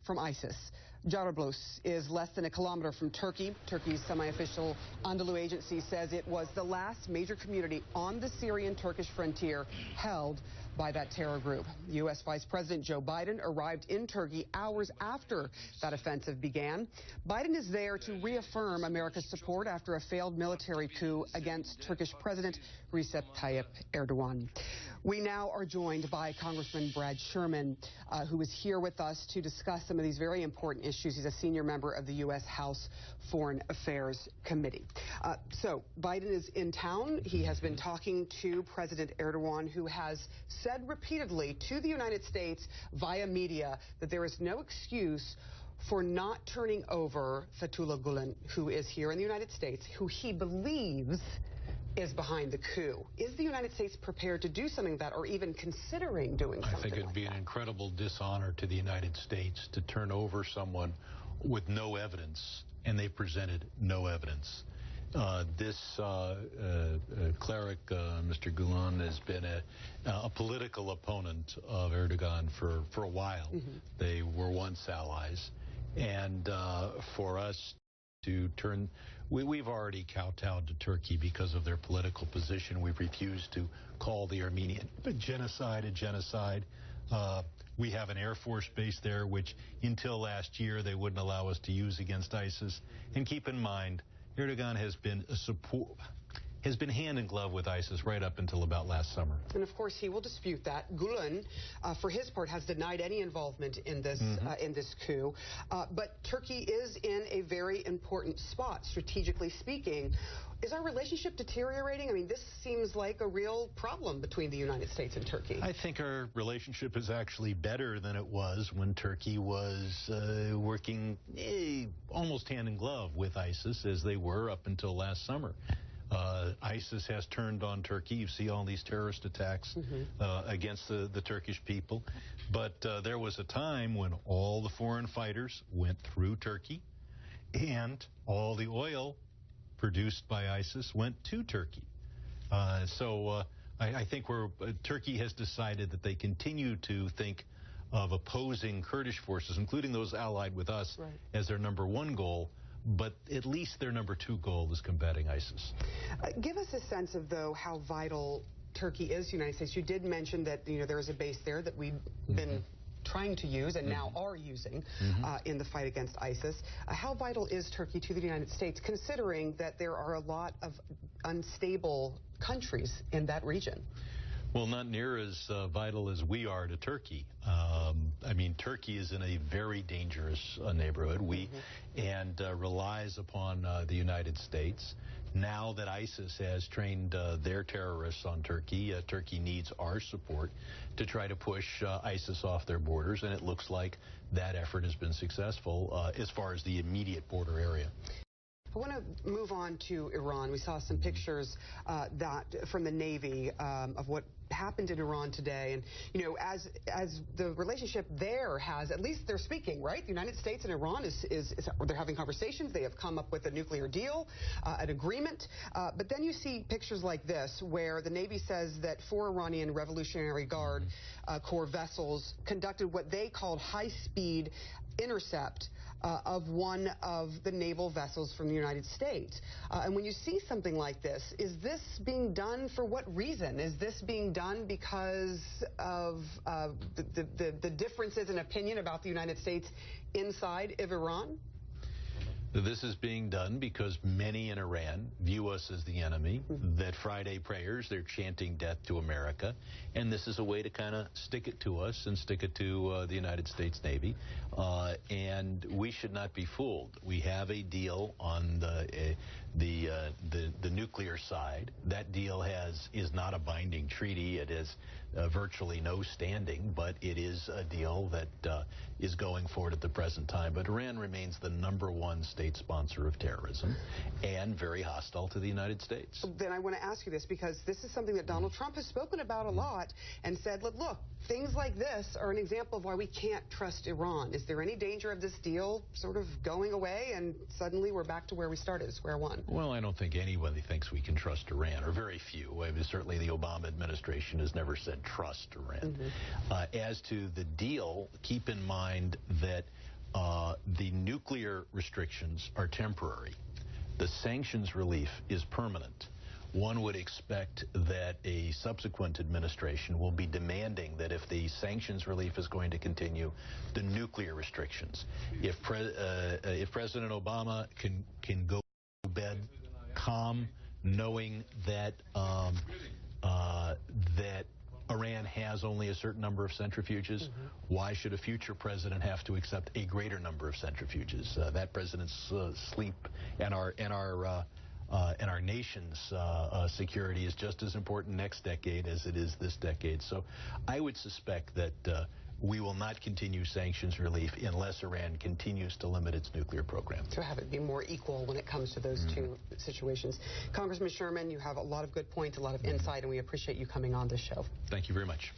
from ISIS. Jarablus is less than a kilometer from Turkey. Turkey's semi-official Anadolu agency says it was the last major community on the Syrian-Turkish frontier held by that terror group. U.S. Vice President Joe Biden arrived in Turkey hours after that offensive began. Biden is there to reaffirm America's support after a failed military coup against Turkish President Recep Tayyip Erdogan. We now are joined by Congressman Brad Sherman, who is here with us to discuss some of these very important issues. He's a senior member of the U.S. House Foreign Affairs Committee. So Biden is in town. He has been talking to President Erdogan, who has said repeatedly to the United States via media that there is no excuse for not turning over Fethullah Gulen, who is here in the United States, who he believes is behind the coup. Is the United States prepared to do something like that, or even considering doing something like that? I think it'd be an incredible dishonor to the United States to turn over someone with no evidence, and they presented no evidence. This cleric, Mr. Gulen, has been a political opponent of Erdogan for a while. They were once allies. And for us to turn, we've already kowtowed to Turkey because of their political position. We've refused to call the Armenian genocide a genocide. We have an Air Force base there, which until last year they wouldn't allow us to use against ISIS. And keep in mind, Erdogan has been hand in glove with ISIS right up until about last summer. And of course, he will dispute that. Gulen, for his part, has denied any involvement in this coup. But Turkey is in a very important spot, strategically speaking. Is our relationship deteriorating? I mean, this seems like a real problem between the United States and Turkey. I think our relationship is actually better than it was when Turkey was working almost hand in glove with ISIS, as they were up until last summer. ISIS has turned on Turkey. You see all these terrorist attacks against the Turkish people. But there was a time when all the foreign fighters went through Turkey, and all the oil produced by ISIS went to Turkey. So I think Turkey has decided that they continue to think of opposing Kurdish forces, including those allied with us, as their #1 goal. But at least their #2 goal is combating ISIS. Give us a sense of, though, how vital Turkey is to the United States. You did mention that there is a base there that we've been trying to use and now are using in the fight against ISIS. How vital is Turkey to the United States, considering that there are a lot of unstable countries in that region? Well, not near as vital as we are to Turkey. I mean, Turkey is in a very dangerous neighborhood. And relies upon the United States. Now that ISIS has trained their terrorists on Turkey, Turkey needs our support to try to push ISIS off their borders, and it looks like that effort has been successful as far as the immediate border area. I want to move on to Iran. We saw some pictures from the Navy of what happened in Iran today. And, as the relationship there has, at least they're speaking, right? The United States and Iran they're having conversations. They have come up with a nuclear deal, an agreement. But then you see pictures like this, where the Navy says that 4 Iranian Revolutionary Guard Corps vessels conducted what they called high-speed intercept of one of the naval vessels from the United States. And when you see something like this, is this being done for what reason? Is this being done because of the differences in opinion about the United States inside of Iran? This is being done because many in Iran view us as the enemy, that Friday prayers, they're chanting death to America, and this is a way to kind of stick it to us and stick it to the United States Navy, and we should not be fooled. We have a deal on the nuclear side. That deal is not a binding treaty. It is virtually no standing, but it is a deal that is going forward at the present time. But Iran remains the #1 state sponsor of terrorism and very hostile to the United States. Then I want to ask you this, because this is something that Donald Trump has spoken about a lot and said, look, things like this are an example of why we can't trust Iran. Is there any danger of this deal sort of going away and suddenly we're back to where we started, square one? Well, I don't think anybody thinks we can trust Iran, or very few. I mean, certainly the Obama administration has never said trust Iran. As to the deal, keep in mind that the nuclear restrictions are temporary. The sanctions relief is permanent. One would expect that a subsequent administration will be demanding that if the sanctions relief is going to continue, the nuclear restrictions. If President Obama can go to bed calm, knowing that that Iran has only a certain number of centrifuges, why should a future president have to accept a greater number of centrifuges? That president's sleep and our nation's security is just as important next decade as it is this decade. So I would suspect that we will not continue sanctions relief unless Iran continues to limit its nuclear program. To have it be more equal when it comes to those two situations. Congressman Sherman, you have a lot of good points, a lot of insight, and we appreciate you coming on this show. Thank you very much.